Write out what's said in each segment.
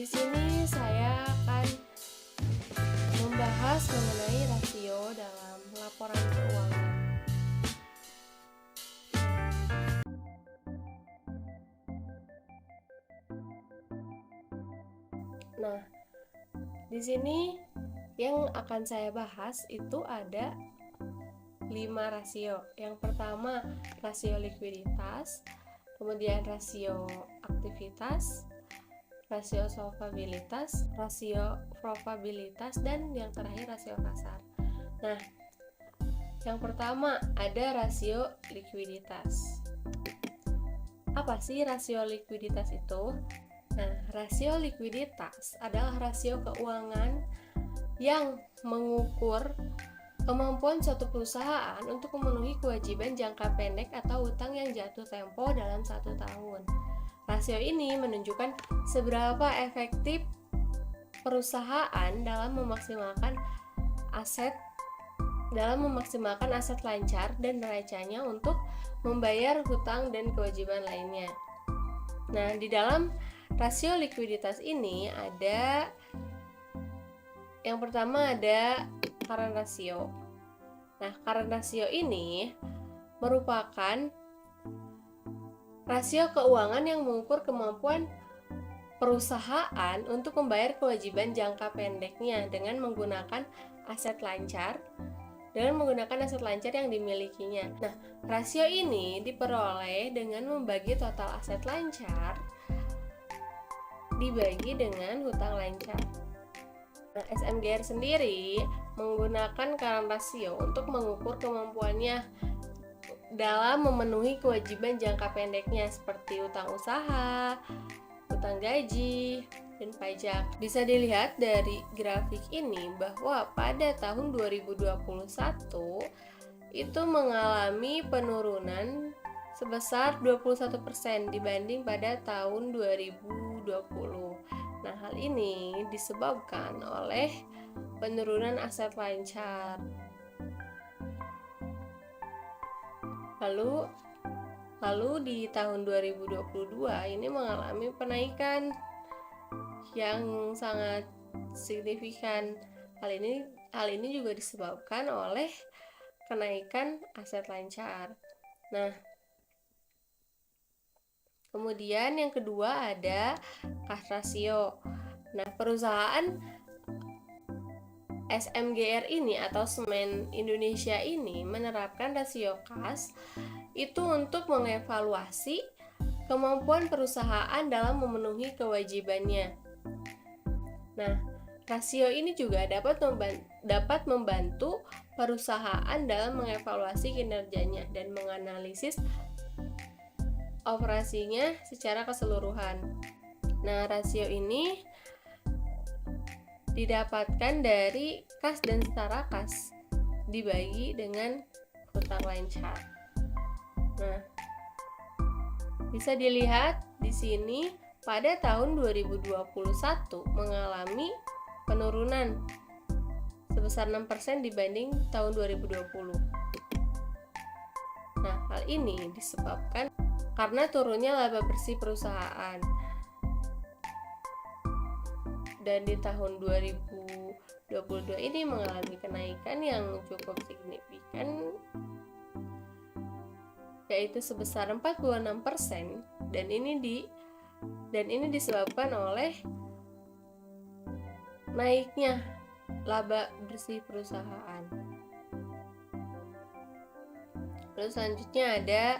Di sini saya akan membahas mengenai rasio dalam laporan keuangan. Nah, di sini yang akan saya bahas itu ada 5 rasio. Yang pertama, rasio likuiditas, kemudian rasio aktivitas, rasio solvabilitas, rasio probabilitas, dan yang terakhir rasio kasar. Nah, yang pertama ada rasio likuiditas. Apa sih rasio likuiditas itu? Nah, rasio likuiditas adalah rasio keuangan yang mengukur kemampuan suatu perusahaan untuk memenuhi kewajiban jangka pendek atau utang yang jatuh tempo dalam 1 tahun. Rasio ini menunjukkan seberapa efektif perusahaan dalam memaksimalkan aset lancar dan neracanya untuk membayar hutang dan kewajiban lainnya. Nah, di dalam rasio likuiditas ini ada yang pertama ada current ratio. Nah, current ratio ini merupakan rasio keuangan yang mengukur kemampuan perusahaan untuk membayar kewajiban jangka pendeknya dengan menggunakan aset lancar yang dimilikinya. Nah, rasio ini diperoleh dengan membagi total aset lancar dibagi dengan hutang lancar. Nah, SMGR sendiri menggunakan current ratio untuk mengukur kemampuannya dalam memenuhi kewajiban jangka pendeknya seperti utang usaha, utang gaji, dan pajak. Bisa dilihat dari grafik ini bahwa pada tahun 2021 itu mengalami penurunan sebesar 21% dibanding pada tahun 2020. Nah, hal ini disebabkan oleh penurunan aset lancar. Lalu di tahun 2022 ini mengalami penaikan yang sangat signifikan. Hal ini juga disebabkan oleh kenaikan aset lancar. Nah, kemudian yang kedua ada cash ratio. Nah, perusahaan SMGR ini atau Semen Indonesia ini menerapkan rasio kas itu untuk mengevaluasi kemampuan perusahaan dalam memenuhi kewajibannya. Nah, rasio ini juga dapat membantu perusahaan dalam mengevaluasi kinerjanya dan menganalisis operasinya secara keseluruhan. Nah, rasio ini didapatkan dari kas dan setara kas dibagi dengan hutang lancar. Nah, bisa dilihat di sini pada tahun 2021 mengalami penurunan sebesar 6% dibanding tahun 2020. Nah, hal ini disebabkan karena turunnya laba bersih perusahaan. Dan di tahun 2022 ini mengalami kenaikan yang cukup signifikan, yaitu sebesar 46%, dan ini disebabkan oleh naiknya laba bersih perusahaan. Lalu selanjutnya ada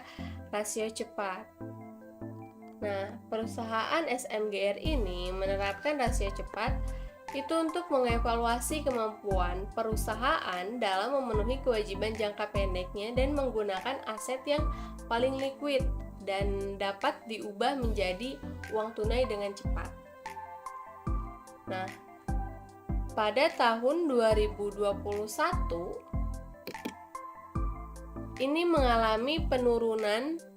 rasio cepat. Nah, perusahaan SMGR ini menerapkan rasio cepat itu untuk mengevaluasi kemampuan perusahaan dalam memenuhi kewajiban jangka pendeknya dan menggunakan aset yang paling liquid dan dapat diubah menjadi uang tunai dengan cepat. Nah, pada tahun 2021 ini mengalami penurunan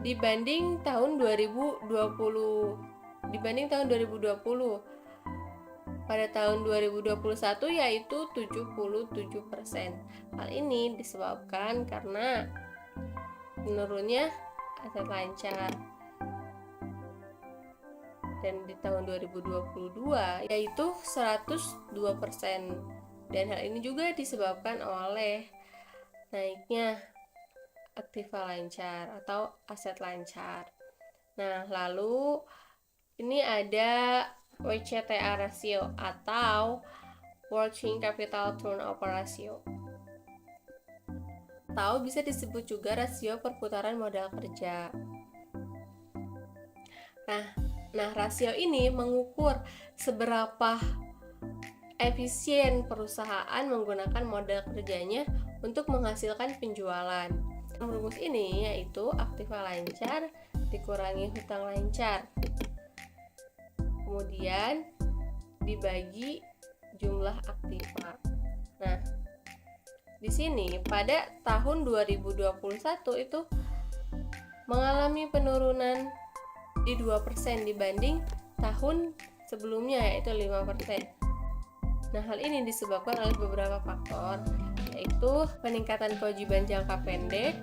dibanding tahun 2020. Pada tahun 2021 yaitu 77%. Hal ini disebabkan karena menurunnya aset lancar. dan di tahun 2022 yaitu 102%. Dan hal ini juga disebabkan oleh naiknya aktiva lancar atau aset lancar. Nah, lalu ini ada WCTA ratio atau Working Capital Turnover Ratio, atau bisa disebut juga rasio perputaran modal kerja. Nah, rasio ini mengukur seberapa efisien perusahaan menggunakan modal kerjanya untuk menghasilkan penjualan. Rumus ini yaitu aktiva lancar dikurangi hutang lancar, kemudian dibagi jumlah aktiva. Nah, di sini pada tahun 2021 itu mengalami penurunan di 2% dibanding tahun sebelumnya yaitu 5%. Nah, hal ini disebabkan oleh beberapa faktor, yaitu peningkatan kewajiban jangka pendek,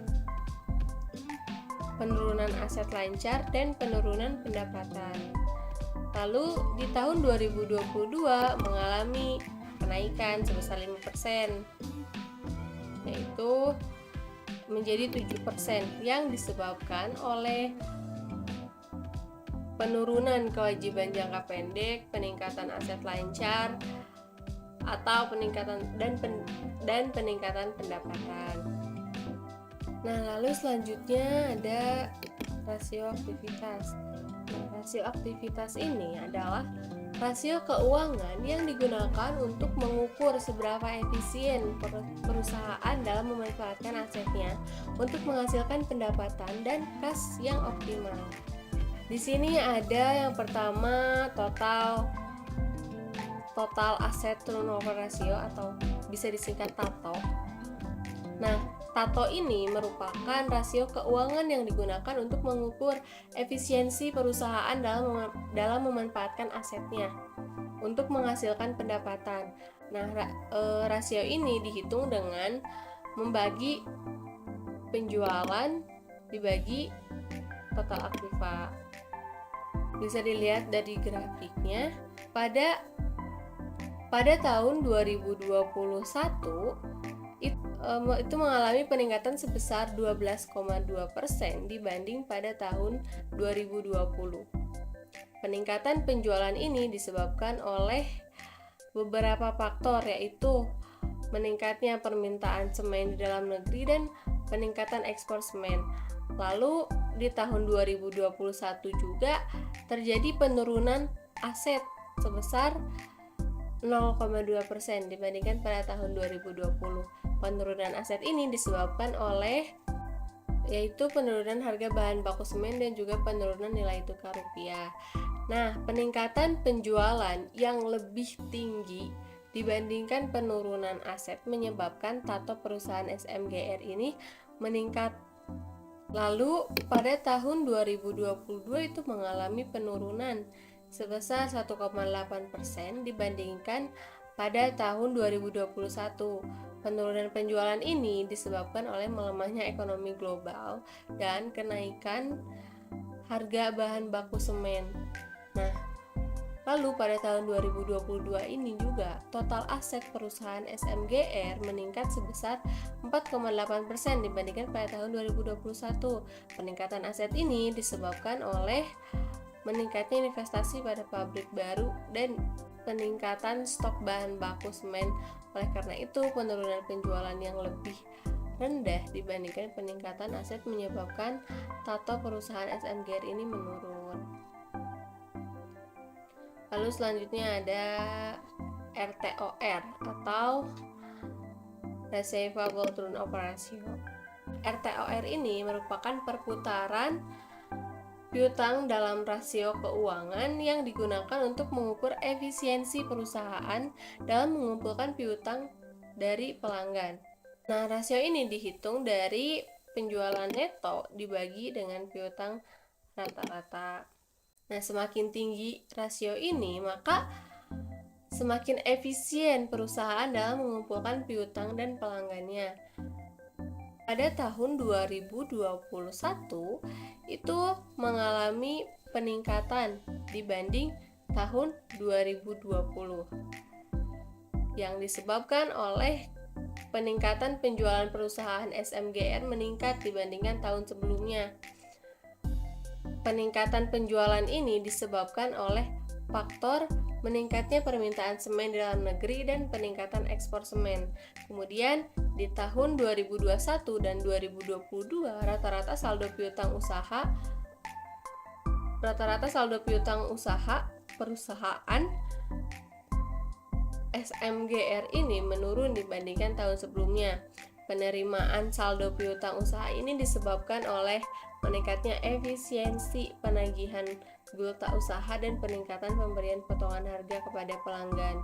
penurunan aset lancar, dan penurunan pendapatan. Lalu di tahun 2022 mengalami kenaikan sebesar 5%, yaitu menjadi 7% yang disebabkan oleh penurunan kewajiban jangka pendek, peningkatan aset lancar, atau peningkatan peningkatan pendapatan. Nah, lalu selanjutnya ada rasio aktivitas. Rasio aktivitas ini adalah rasio keuangan yang digunakan untuk mengukur seberapa efisien perusahaan dalam memanfaatkan asetnya untuk menghasilkan pendapatan dan kas yang optimal. Di sini ada yang pertama total aset turnover ratio atau bisa disingkat TATO. Nah, TATO ini merupakan rasio keuangan yang digunakan untuk mengukur efisiensi perusahaan dalam memanfaatkan asetnya untuk menghasilkan pendapatan. Nah, rasio ini dihitung dengan membagi penjualan dibagi total aktiva. Bisa dilihat dari grafiknya, pada tahun 2021 itu mengalami peningkatan sebesar 12,2% dibanding pada tahun 2020. Peningkatan penjualan ini disebabkan oleh beberapa faktor, yaitu meningkatnya permintaan semen di dalam negeri dan peningkatan ekspor semen. Lalu di tahun 2021 juga terjadi penurunan aset sebesar 0,2% dibandingkan pada tahun 2020. Penurunan aset ini disebabkan oleh yaitu penurunan harga bahan baku semen dan juga penurunan nilai tukar rupiah. Nah, peningkatan penjualan yang lebih tinggi dibandingkan penurunan aset menyebabkan TATO perusahaan SMGR ini meningkat. Lalu pada tahun 2022 itu mengalami penurunan sebesar 1,8% dibandingkan pada tahun 2021. Penurunan penjualan ini disebabkan oleh melemahnya ekonomi global dan kenaikan harga bahan baku semen. Nah, lalu pada tahun 2022 ini juga total aset perusahaan SMGR meningkat sebesar 4,8% dibandingkan pada tahun 2021. Peningkatan aset ini disebabkan oleh meningkatnya investasi pada pabrik baru dan peningkatan stok bahan baku semen. Oleh karena itu, penurunan penjualan yang lebih rendah dibandingkan peningkatan aset menyebabkan TATO perusahaan SMGR ini menurun. Lalu selanjutnya ada RTOR atau Receivable Turnover Ratio. RTOR ini merupakan perputaran piutang dalam rasio keuangan yang digunakan untuk mengukur efisiensi perusahaan dalam mengumpulkan piutang dari pelanggan. Nah, rasio ini dihitung dari penjualan neto dibagi dengan piutang rata-rata. Nah, semakin tinggi rasio ini, maka semakin efisien perusahaan dalam mengumpulkan piutang dan pelanggannya. Pada tahun 2021 itu mengalami peningkatan dibanding tahun 2020 yang disebabkan oleh peningkatan penjualan perusahaan SMGR meningkat dibandingkan tahun sebelumnya. Peningkatan penjualan ini disebabkan oleh faktor meningkatnya permintaan semen di dalam negeri dan peningkatan ekspor semen. Kemudian di tahun 2021 dan 2022 rata-rata saldo piutang usaha perusahaan SMGR ini menurun dibandingkan tahun sebelumnya. Penerimaan saldo piutang usaha ini disebabkan oleh meningkatnya efisiensi penagihan gulta usaha dan peningkatan pemberian potongan harga kepada pelanggan.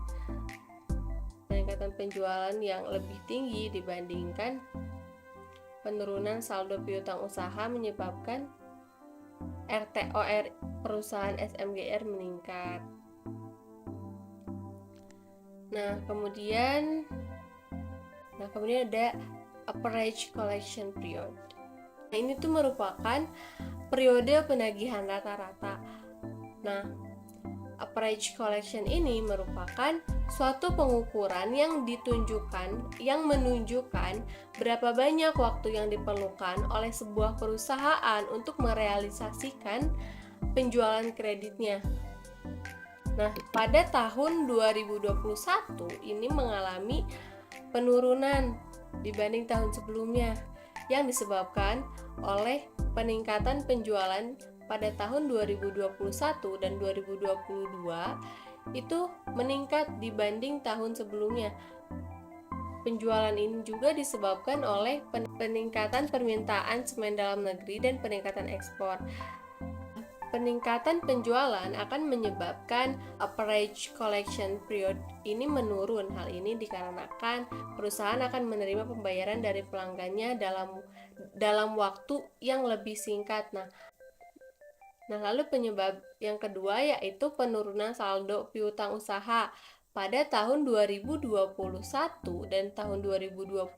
Peningkatan penjualan yang lebih tinggi dibandingkan penurunan saldo piutang usaha menyebabkan RTOR perusahaan SMGR meningkat. Nah, kemudian ada average collection period. Nah, ini tuh merupakan periode penagihan rata-rata. Nah, average collection ini merupakan suatu pengukuran yang menunjukkan berapa banyak waktu yang diperlukan oleh sebuah perusahaan untuk merealisasikan penjualan kreditnya. Nah, pada tahun 2021 ini mengalami penurunan dibanding tahun sebelumnya yang disebabkan oleh peningkatan penjualan pada tahun 2021 dan 2022 itu meningkat dibanding tahun sebelumnya. Penjualan ini juga disebabkan oleh peningkatan permintaan semen dalam negeri dan peningkatan ekspor. Peningkatan penjualan akan menyebabkan average collection period ini menurun. Hal ini dikarenakan perusahaan akan menerima pembayaran dari pelanggannya dalam waktu yang lebih singkat. Nah, lalu penyebab yang kedua yaitu penurunan saldo piutang usaha. Pada tahun 2021 dan tahun 2022,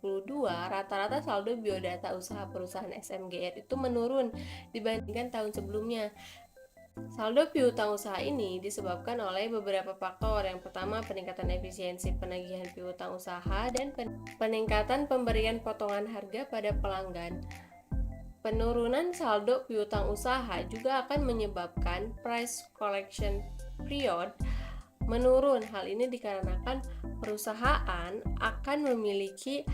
rata-rata saldo biodata usaha perusahaan SMGR itu menurun dibandingkan tahun sebelumnya. Saldo piutang usaha ini disebabkan oleh beberapa faktor. Yang pertama, peningkatan efisiensi penagihan piutang usaha dan peningkatan pemberian potongan harga pada pelanggan. Penurunan saldo piutang usaha juga akan menyebabkan price collection period menurun. Hal ini dikarenakan perusahaan akan memiliki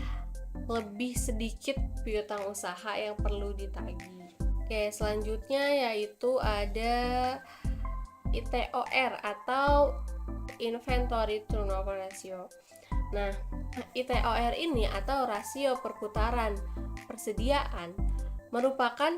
lebih sedikit piutang usaha yang perlu ditagih. Oke, selanjutnya yaitu ada ITOR atau Inventory Turnover Ratio. Nah, ITOR ini atau rasio perputaran persediaan merupakan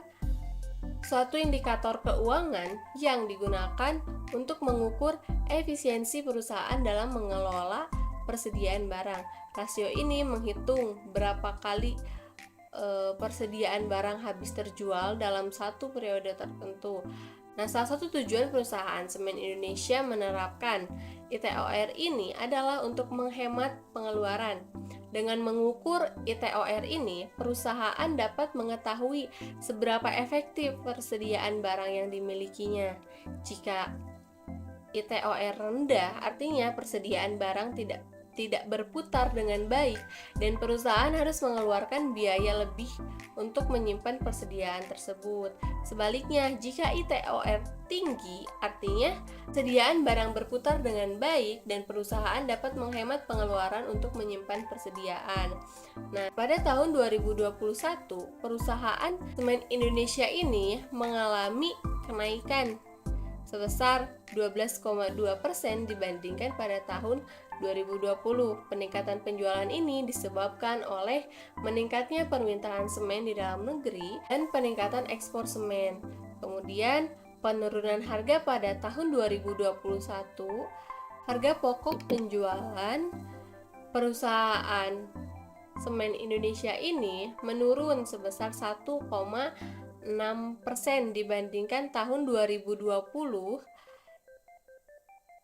suatu indikator keuangan yang digunakan untuk mengukur efisiensi perusahaan dalam mengelola persediaan barang. Rasio ini menghitung berapa kali persediaan barang habis terjual dalam satu periode tertentu. Nah, salah satu tujuan perusahaan Semen Indonesia menerapkan ITOR ini adalah untuk menghemat pengeluaran. Dengan mengukur ITOR ini, perusahaan dapat mengetahui seberapa efektif persediaan barang yang dimilikinya. Jika ITOR rendah, artinya persediaan barang tidak berputar dengan baik dan perusahaan harus mengeluarkan biaya lebih untuk menyimpan persediaan tersebut. Sebaliknya, jika ITOR tinggi, artinya persediaan barang berputar dengan baik dan perusahaan dapat menghemat pengeluaran untuk menyimpan persediaan. Nah, pada tahun 2021, perusahaan Semen Indonesia ini mengalami kenaikan sebesar 12,2% dibandingkan pada tahun 2020. Peningkatan penjualan ini disebabkan oleh meningkatnya permintaan semen di dalam negeri dan peningkatan ekspor semen. Kemudian, penurunan harga pada tahun 2021, harga pokok penjualan perusahaan Semen Indonesia ini menurun sebesar 1,6% dibandingkan tahun 2020.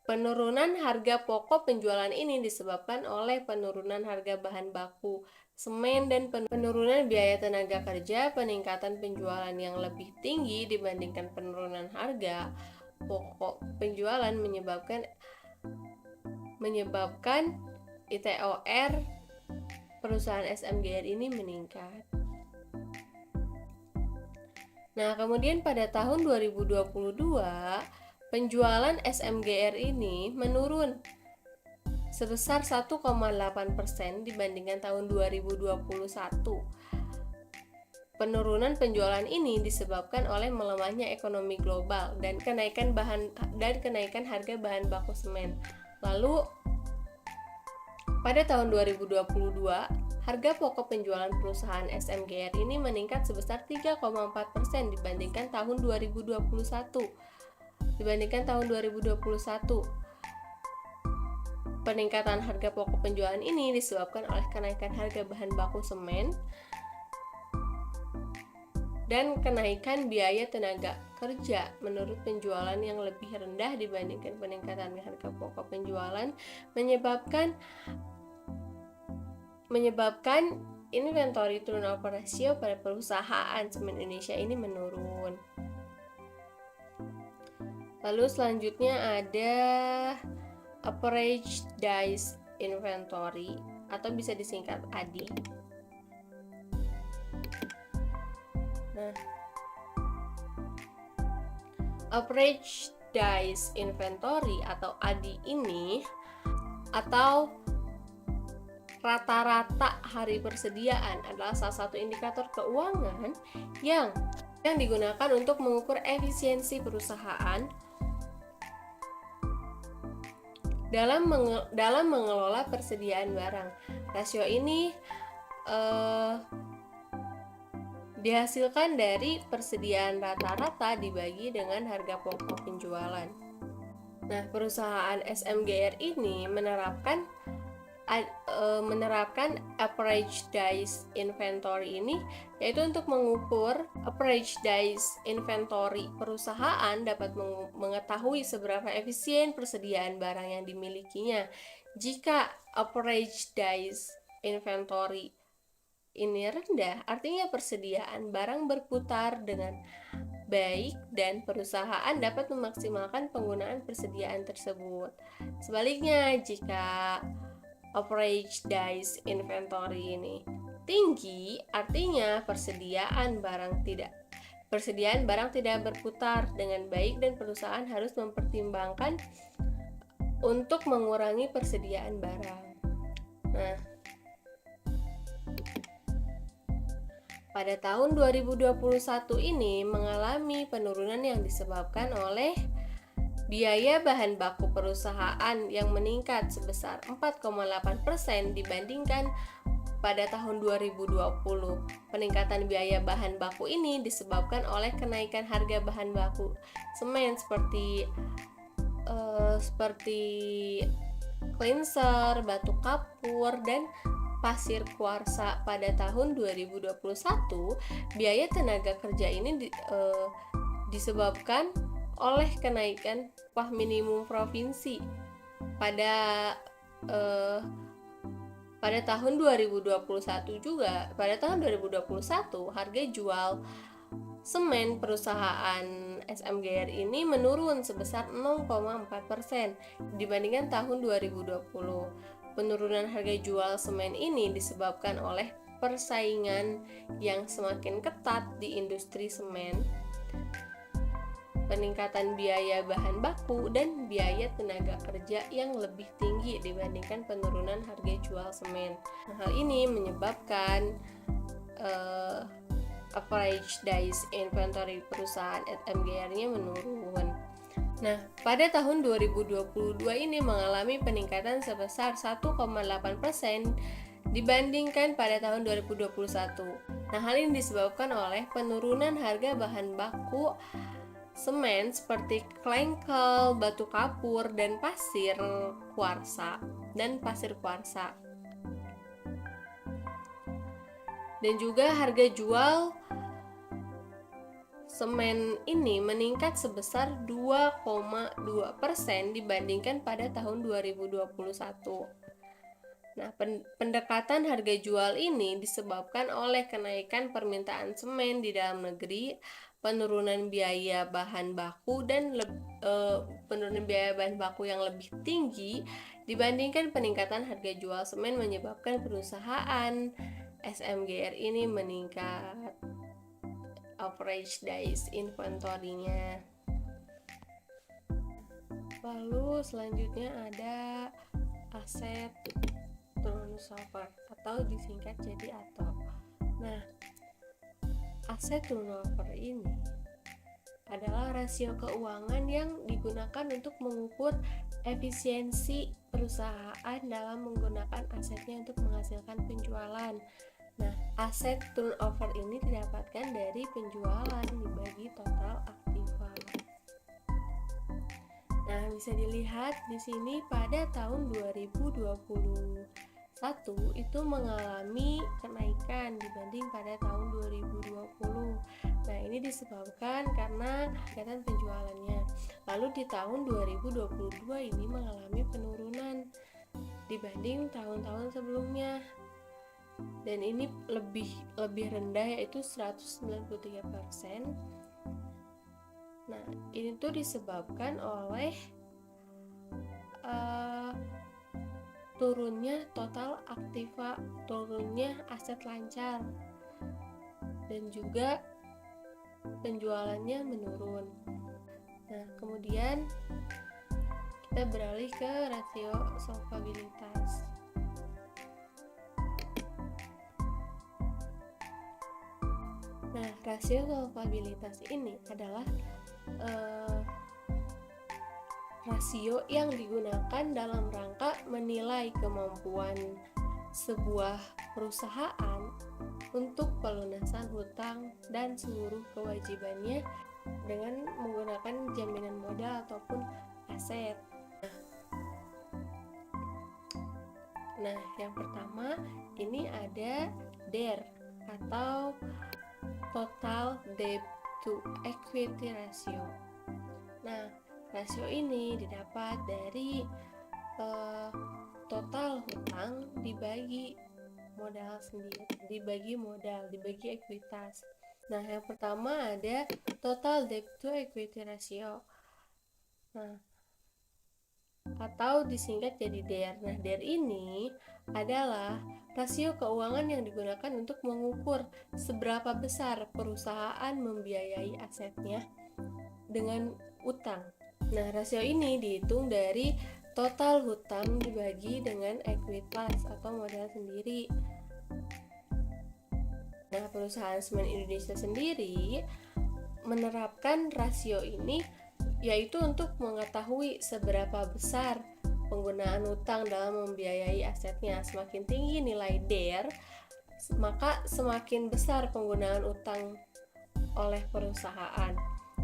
Penurunan harga pokok penjualan ini disebabkan oleh penurunan harga bahan baku semen, dan penurunan biaya tenaga kerja, peningkatan penjualan yang lebih tinggi dibandingkan penurunan harga pokok penjualan menyebabkan ITOR perusahaan SMGR ini meningkat. Nah, kemudian pada tahun 2022, penjualan SMGR ini menurun sebesar 1,8% dibandingkan tahun 2021. Penurunan penjualan ini disebabkan oleh melemahnya ekonomi global dan kenaikan harga bahan baku semen. Lalu pada tahun 2022, harga pokok penjualan perusahaan SMGR ini meningkat sebesar 3,4% dibandingkan tahun 2021. Peningkatan harga pokok penjualan ini disebabkan oleh kenaikan harga bahan baku semen dan kenaikan biaya tenaga kerja menurut penjualan yang lebih rendah dibandingkan peningkatan harga pokok penjualan menyebabkan inventory turnover ratio pada perusahaan semen Indonesia ini menurun. Lalu selanjutnya ada average days inventory atau bisa disingkat ADI. Nah, average days inventory atau ADI ini atau rata-rata hari persediaan adalah salah satu indikator keuangan yang digunakan untuk mengukur efisiensi perusahaan dalam mengelola persediaan barang. Rasio ini dihasilkan dari persediaan rata-rata dibagi dengan harga pokok penjualan. Nah, perusahaan SMGR ini menerapkan average days inventory ini, yaitu untuk mengukur average days inventory perusahaan dapat mengetahui seberapa efisien persediaan barang yang dimilikinya. Jika average days inventory ini rendah, artinya persediaan barang berputar dengan baik dan perusahaan dapat memaksimalkan penggunaan persediaan tersebut. Sebaliknya, jika average days inventory ini tinggi, artinya persediaan barang tidak berputar dengan baik dan perusahaan harus mempertimbangkan untuk mengurangi persediaan barang. Nah, pada tahun 2021 ini mengalami penurunan yang disebabkan oleh biaya bahan baku perusahaan yang meningkat sebesar 4,8% dibandingkan pada tahun 2020. Peningkatan biaya bahan baku ini disebabkan oleh kenaikan harga bahan baku semen seperti cleanser, batu kapur, dan pasir kuarsa. Pada tahun 2021, biaya tenaga kerja ini disebabkan oleh kenaikan upah minimum provinsi pada tahun 2021 juga. Pada tahun 2021 harga jual semen perusahaan SMGR ini menurun sebesar 0,4% dibandingkan tahun 2020. Penurunan harga jual semen ini disebabkan oleh persaingan yang semakin ketat di industri semen, peningkatan biaya bahan baku, dan biaya tenaga kerja yang lebih tinggi dibandingkan penurunan harga jual semen. Hal ini menyebabkan average days inventory perusahaan SMGR-nya menurun. Nah, pada tahun 2022 ini mengalami peningkatan sebesar 1,8% dibandingkan pada tahun 2021. Nah, hal ini disebabkan oleh penurunan harga bahan baku semen seperti klengkel, batu kapur, dan pasir kuarsa. Dan juga harga jual semen ini meningkat sebesar 2,2% dibandingkan pada tahun 2021. Nah, pendekatan harga jual ini disebabkan oleh kenaikan permintaan semen di dalam negeri, penurunan biaya bahan baku penurunan biaya bahan baku yang lebih tinggi dibandingkan peningkatan harga jual semen menyebabkan perusahaan SMGR ini meningkat average days inventory-nya. Lalu selanjutnya ada aset turnover atau disingkat jadi ATO. Nah, aset turnover ini adalah rasio keuangan yang digunakan untuk mengukur efisiensi perusahaan dalam menggunakan asetnya untuk menghasilkan penjualan. Nah, aset turnover ini didapatkan dari penjualan dibagi total aktiva. Nah, bisa dilihat di sini pada tahun 2021 itu mengalami kenaikan dibanding pada tahun 2020. Nah, ini disebabkan karena peningkatan penjualannya. Lalu di tahun 2022 ini mengalami penurunan dibanding tahun-tahun sebelumnya. Dan ini lebih rendah, yaitu 193%. Nah, ini tuh disebabkan oleh turunnya total aktiva, turunnya aset lancar, dan juga penjualannya menurun. Nah, kemudian kita beralih ke rasio solvabilitas. Nah, rasio solvabilitas ini adalah rasio yang digunakan dalam rangka menilai kemampuan sebuah perusahaan untuk pelunasan hutang dan seluruh kewajibannya dengan menggunakan jaminan modal ataupun aset. Nah, yang pertama ini ada DER atau Total Debt to Equity Ratio. Nah, rasio ini didapat dari total hutang dibagi modal sendiri, dibagi ekuitas. Nah, yang pertama ada Total Debt to Equity Ratio. Nah, atau disingkat jadi DER. Nah, DER ini adalah rasio keuangan yang digunakan untuk mengukur seberapa besar perusahaan membiayai asetnya dengan utang. Nah, rasio ini dihitung dari total hutang dibagi dengan ekuitas atau modal sendiri. Nah, perusahaan semen Indonesia sendiri menerapkan rasio ini yaitu untuk mengetahui seberapa besar penggunaan utang dalam membiayai asetnya. Semakin tinggi nilai DER, maka semakin besar penggunaan utang oleh perusahaan.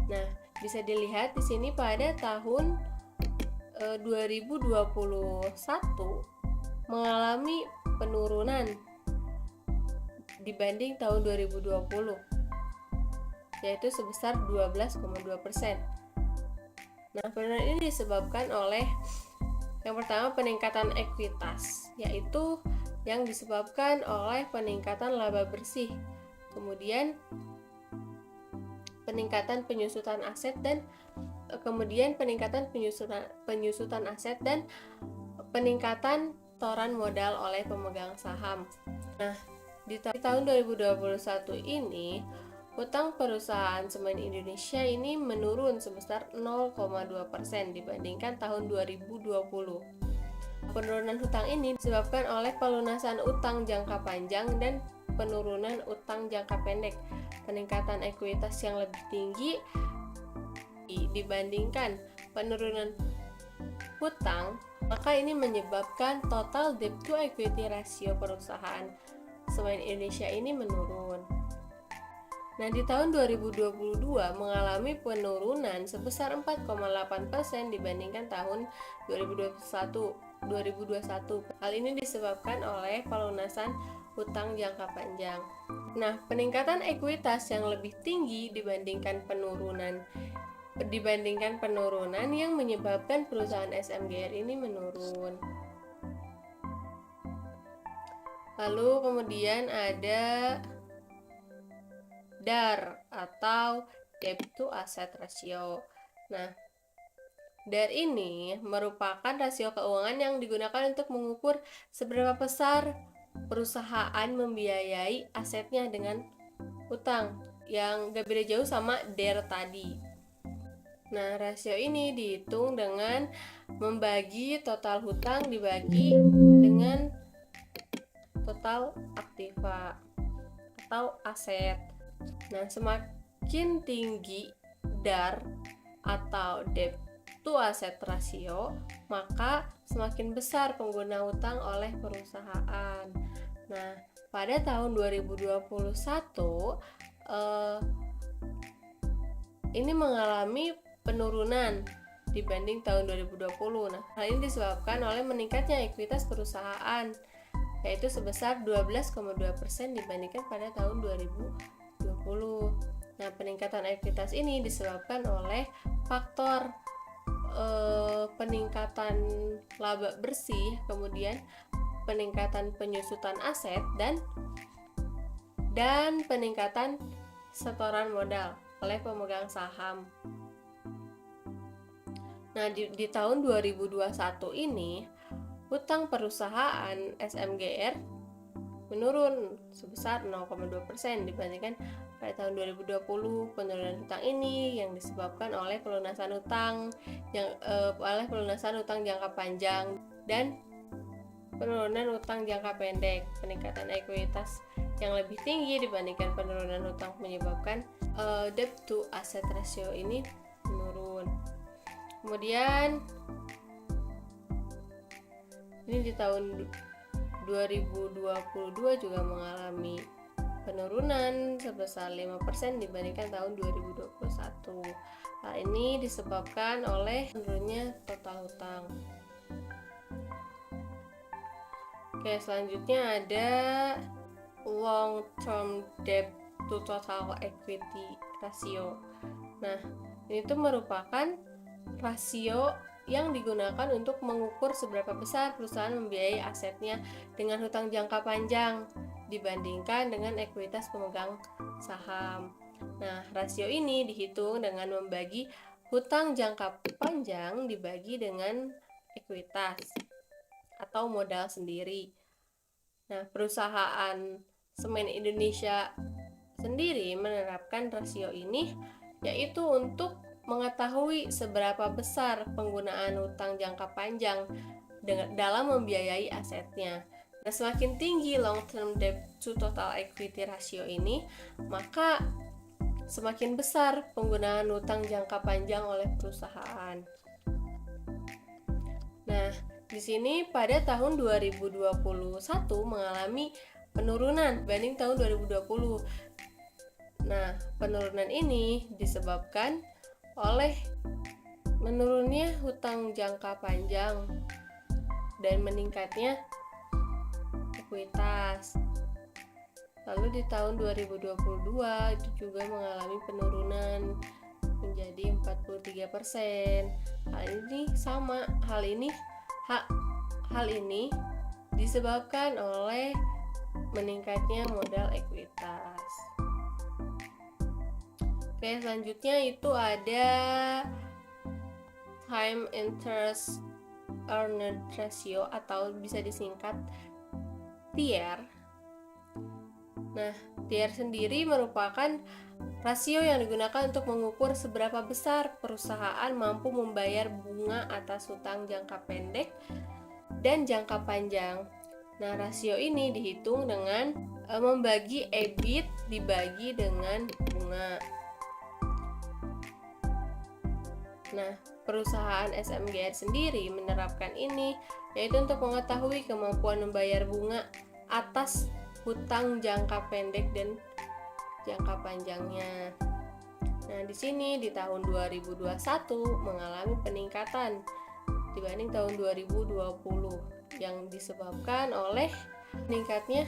Nah, bisa dilihat di sini pada tahun 2021 mengalami penurunan dibanding tahun 2020, yaitu sebesar 12,2%. Nah, penurunan ini disebabkan oleh yang pertama peningkatan ekuitas, yaitu yang disebabkan oleh peningkatan laba bersih. Kemudian peningkatan penyusutan aset dan peningkatan toran modal oleh pemegang saham. Nah, di tahun 2021 ini hutang perusahaan semen Indonesia ini menurun sebesar 0,2% dibandingkan tahun 2020. Penurunan hutang ini disebabkan oleh pelunasan utang jangka panjang dan penurunan utang jangka pendek. Peningkatan ekuitas yang lebih tinggi dibandingkan penurunan hutang, maka ini menyebabkan total debt to equity ratio perusahaan semen Indonesia ini menurun. Nah, di tahun 2022 mengalami penurunan sebesar 4,8% dibandingkan tahun 2021. Hal ini disebabkan oleh pelunasan hutang jangka panjang. Nah, peningkatan ekuitas yang lebih tinggi dibandingkan penurunan yang menyebabkan perusahaan SMGR ini menurun. Lalu kemudian ada DAR atau Debt to Asset Ratio. Nah, DAR ini merupakan rasio keuangan yang digunakan untuk mengukur seberapa besar perusahaan membiayai asetnya dengan utang, yang gak beda jauh sama DAR tadi. Nah, rasio ini dihitung dengan membagi total hutang dibagi dengan total aktiva atau aset. Nah, semakin tinggi DAR atau debt to asset ratio, maka semakin besar pengguna hutang oleh perusahaan. Nah, pada tahun 2021 ini mengalami penurunan dibanding tahun 2020. Nah, hal ini disebabkan oleh meningkatnya ekuitas perusahaan, yaitu sebesar 12,2% dibandingkan pada tahun 2020. Nah, peningkatan ekuitas ini disebabkan oleh faktor peningkatan laba bersih, kemudian peningkatan penyusutan aset dan peningkatan setoran modal oleh pemegang saham. Nah, di tahun 2021 ini hutang perusahaan SMGR menurun sebesar 0,2% dibandingkan pada tahun 2020. Penurunan hutang ini yang disebabkan oleh pelunasan hutang jangka panjang dan penurunan hutang jangka pendek. Peningkatan ekuitas yang lebih tinggi dibandingkan penurunan hutang menyebabkan debt to asset ratio ini menurun. Kemudian ini di tahun 2022 juga mengalami penurunan sebesar 5% dibandingkan tahun 2021. Hal ini disebabkan oleh menurunnya total hutang. Oke, selanjutnya ada long term debt to total equity ratio. Nah, ini tuh merupakan rasio yang digunakan untuk mengukur seberapa besar perusahaan membiayai asetnya dengan hutang jangka panjang dibandingkan dengan ekuitas pemegang saham. Nah, rasio ini dihitung dengan membagi hutang jangka panjang dibagi dengan ekuitas atau modal sendiri. Nah, perusahaan Semen Indonesia sendiri menerapkan rasio ini yaitu untuk mengetahui seberapa besar penggunaan hutang jangka panjang dalam membiayai asetnya. Nah, semakin tinggi long term debt to total equity ratio ini, maka semakin besar penggunaan hutang jangka panjang oleh perusahaan. Nah, di sini pada tahun 2021 mengalami penurunan dibanding tahun 2020. Nah, penurunan ini disebabkan oleh menurunnya hutang jangka panjang dan meningkatnya ekuitas. Lalu di tahun 2022 itu juga mengalami penurunan menjadi 43%. Hal ini disebabkan oleh meningkatnya modal ekuitas. Oke, selanjutnya itu ada time interest earned ratio atau bisa disingkat TIER. Nah, TIER sendiri merupakan rasio yang digunakan untuk mengukur seberapa besar perusahaan mampu membayar bunga atas hutang jangka pendek dan jangka panjang. Nah, rasio ini dihitung dengan membagi EBIT dibagi dengan bunga. Nah, perusahaan SMGR sendiri menerapkan ini yaitu untuk mengetahui kemampuan membayar bunga atas hutang jangka pendek dan jangka panjangnya. Nah, di sini di tahun 2021 mengalami peningkatan dibanding tahun 2020 yang disebabkan oleh meningkatnya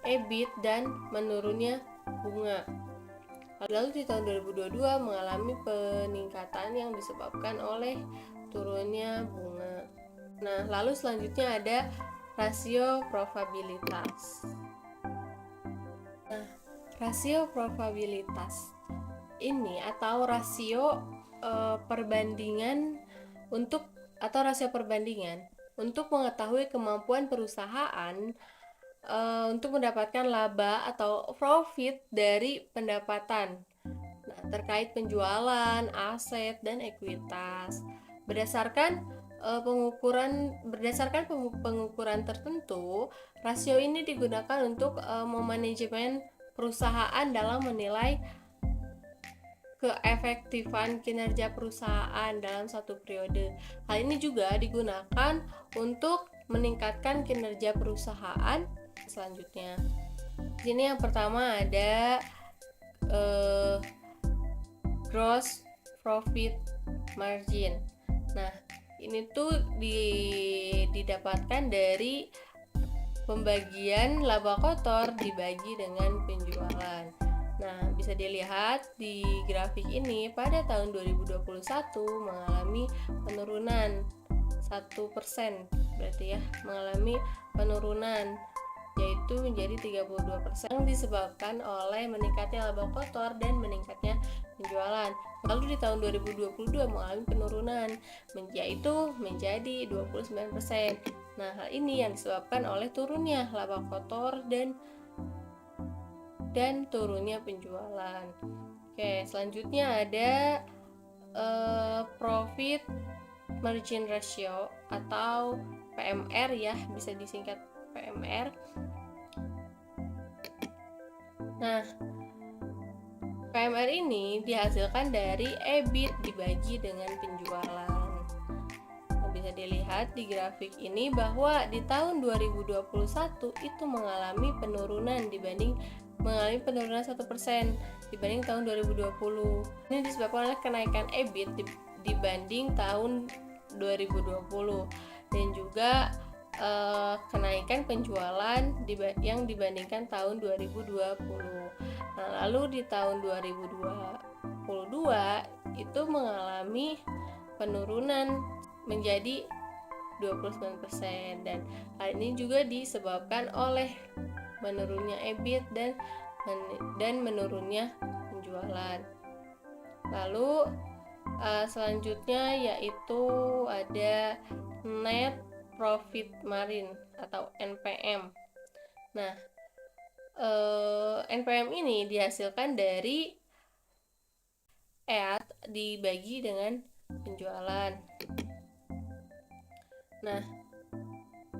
EBIT dan menurunnya bunga. Lalu di tahun 2022 mengalami peningkatan yang disebabkan oleh turunnya bunga. Nah, lalu selanjutnya ada rasio probabilitas. Nah, rasio probabilitas ini atau rasio perbandingan rasio perbandingan untuk mengetahui kemampuan perusahaan untuk mendapatkan laba atau profit dari pendapatan. Nah, terkait penjualan, aset, dan ekuitas. Berdasarkan pengukuran tertentu, rasio ini digunakan untuk memanajemen perusahaan dalam menilai keefektifan kinerja perusahaan dalam satu periode. Hal ini juga digunakan untuk meningkatkan kinerja perusahaan. Selanjutnya, di sini yang pertama ada gross profit margin. Nah, ini tuh didapatkan dari pembagian laba kotor dibagi dengan penjualan. Nah, bisa dilihat di grafik ini pada tahun 2021 mengalami penurunan 1%, berarti ya, mengalami penurunan yaitu menjadi 32% yang disebabkan oleh meningkatnya laba kotor dan meningkatnya penjualan. Lalu di tahun 2022 mengalami penurunan yaitu menjadi 29%. Nah, hal ini yang disebabkan oleh turunnya laba kotor dan turunnya penjualan. Oke, selanjutnya ada profit margin ratio atau PMR ya, bisa disingkat PMR. Nah, PMR ini dihasilkan dari EBIT dibagi dengan penjualan. Nah, bisa dilihat di grafik ini bahwa di tahun 2021 itu mengalami penurunan 1% dibanding tahun 2020. Ini disebabkan oleh kenaikan EBIT dibanding tahun 2020 dan juga kenaikan penjualan yang dibandingkan tahun 2020. Nah, lalu di tahun 2022 itu mengalami penurunan menjadi 29% dan hal ini juga disebabkan oleh menurunnya EBIT dan menurunnya penjualan. Lalu selanjutnya yaitu ada net profit margin atau NPM. Nah, NPM ini dihasilkan dari EAT dibagi dengan penjualan. Nah,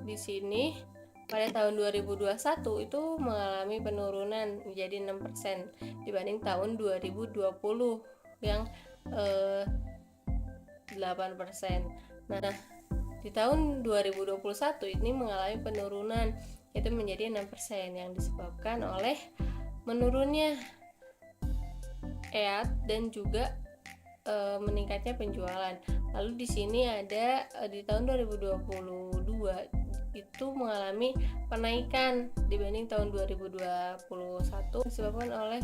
di sini pada tahun 2021 itu mengalami penurunan menjadi 6% dibanding tahun 2020 yang 8%. Nah, di tahun 2021 ini mengalami penurunan yaitu menjadi 6% yang disebabkan oleh menurunnya EAT dan juga meningkatnya penjualan. Lalu di sini ada di tahun 2022 itu mengalami penaikan dibanding tahun 2021 disebabkan oleh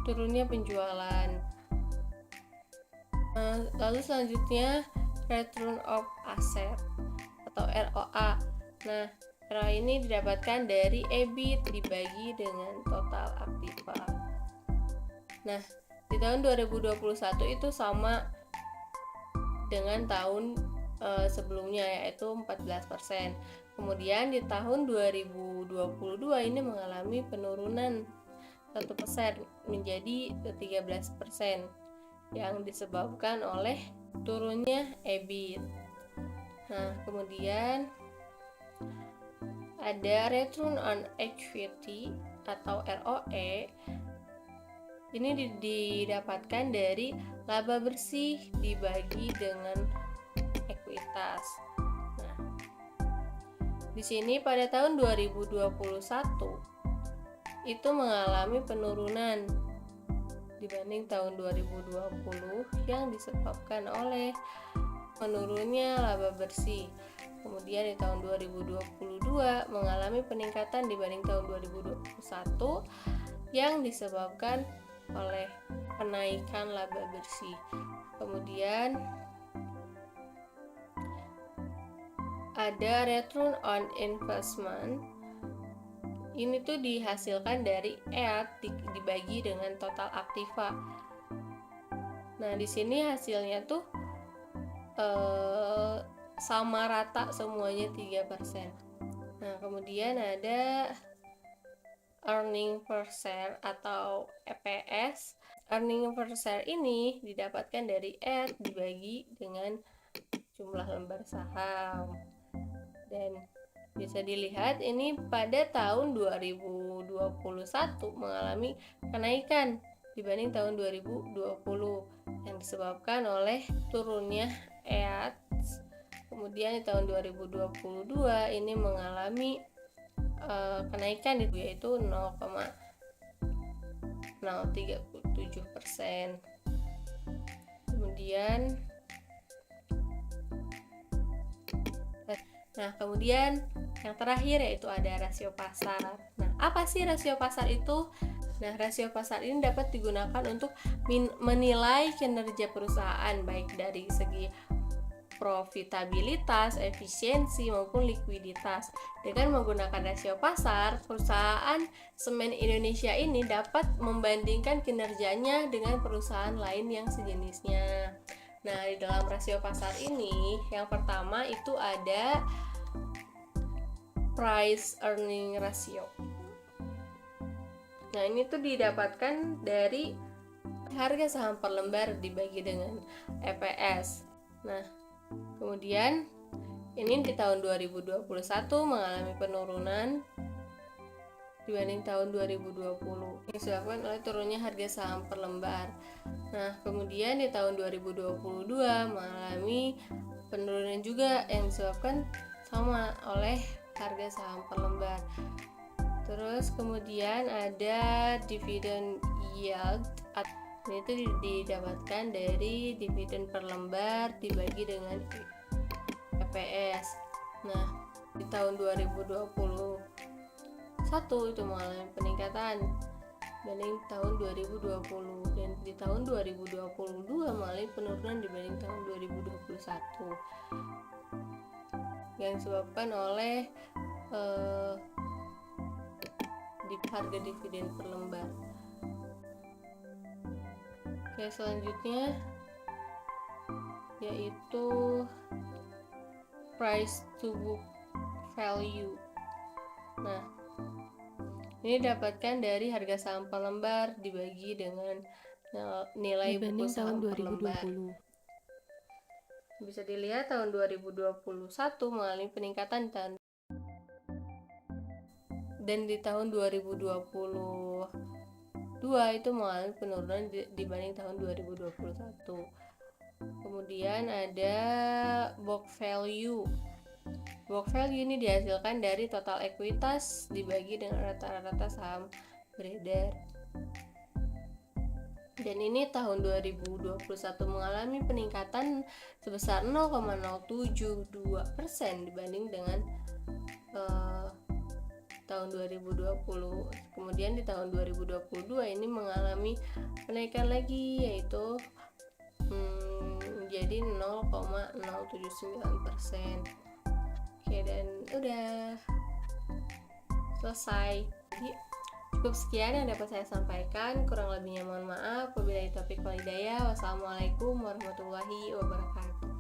turunnya penjualan. Lalu selanjutnya return of asset atau ROA. Nah, ROA ini didapatkan dari EBIT dibagi dengan total aktiva. Nah, di tahun 2021 itu sama dengan tahun sebelumnya yaitu 14%. Kemudian di tahun 2022 ini mengalami penurunan 1% menjadi 13% yang disebabkan oleh turunnya EBIT. Nah, kemudian ada return on equity atau ROE. Ini didapatkan dari laba bersih dibagi dengan ekuitas. Nah, di sini pada tahun 2021 itu mengalami penurunan dibanding tahun 2020 yang disebabkan oleh menurunnya laba bersih. Kemudian di tahun 2022 mengalami peningkatan dibanding tahun 2021 yang disebabkan oleh kenaikan laba bersih. Kemudian ada return on investment. Ini tuh dihasilkan dari EAT dibagi dengan total aktiva. Nah, di sini hasilnya tuh sama rata semuanya 3%. Nah, kemudian ada earning per share atau EPS. Earning per share ini didapatkan dari EAT dibagi dengan jumlah lembar saham. Dan bisa dilihat ini pada tahun 2021 mengalami kenaikan dibanding tahun 2020 yang disebabkan oleh turunnya EAT. Kemudian di tahun 2022 ini mengalami kenaikan yaitu 0,037%. Kemudian yang terakhir yaitu ada rasio pasar. Nah, apa sih rasio pasar itu? Nah, rasio pasar ini dapat digunakan untuk menilai kinerja perusahaan baik dari segi profitabilitas, efisiensi maupun likuiditas. Dengan menggunakan rasio pasar, perusahaan semen Indonesia ini dapat membandingkan kinerjanya dengan perusahaan lain yang sejenisnya. Nah, di dalam rasio pasar ini, yang pertama itu ada price earning ratio. Nah, ini tuh didapatkan dari harga saham per lembar dibagi dengan EPS. Nah, kemudian ini di tahun 2021 mengalami penurunan dibanding tahun 2020 yang disebabkan oleh turunnya harga saham per lembar. Nah, kemudian di tahun 2022 mengalami penurunan juga yang disebabkan sama oleh harga saham per lembar. Terus kemudian ada dividend yield. Ini itu didapatkan dari dividen per lembar dibagi dengan EPS. Nah, di tahun 2021 itu mengalami peningkatan dibanding tahun 2020 dan di tahun 2022 mengalami penurunan dibanding tahun 2021 yang disebabkan oleh harga dividen per lembar. Oke, selanjutnya yaitu price to book value. Nah, ini didapatkan dari harga saham per lembar dibagi dengan nilai buku saham per lembar. Bisa dilihat tahun 2021 mengalami peningkatan dan di tahun 2022 itu mengalami penurunan dibanding tahun 2021. Kemudian ada book value. Book value ini dihasilkan dari total ekuitas dibagi dengan rata-rata saham beredar. Dan ini tahun 2021 mengalami peningkatan sebesar 0,072% dibanding dengan tahun 2020. Kemudian di tahun 2022 ini mengalami kenaikan lagi yaitu menjadi 0,079%. Oke, dan udah selesai. Jadi cukup sekian yang dapat saya sampaikan, kurang lebihnya mohon maaf. Wabillahi taufiq wal hidayah. Wassalamualaikum warahmatullahi wabarakatuh.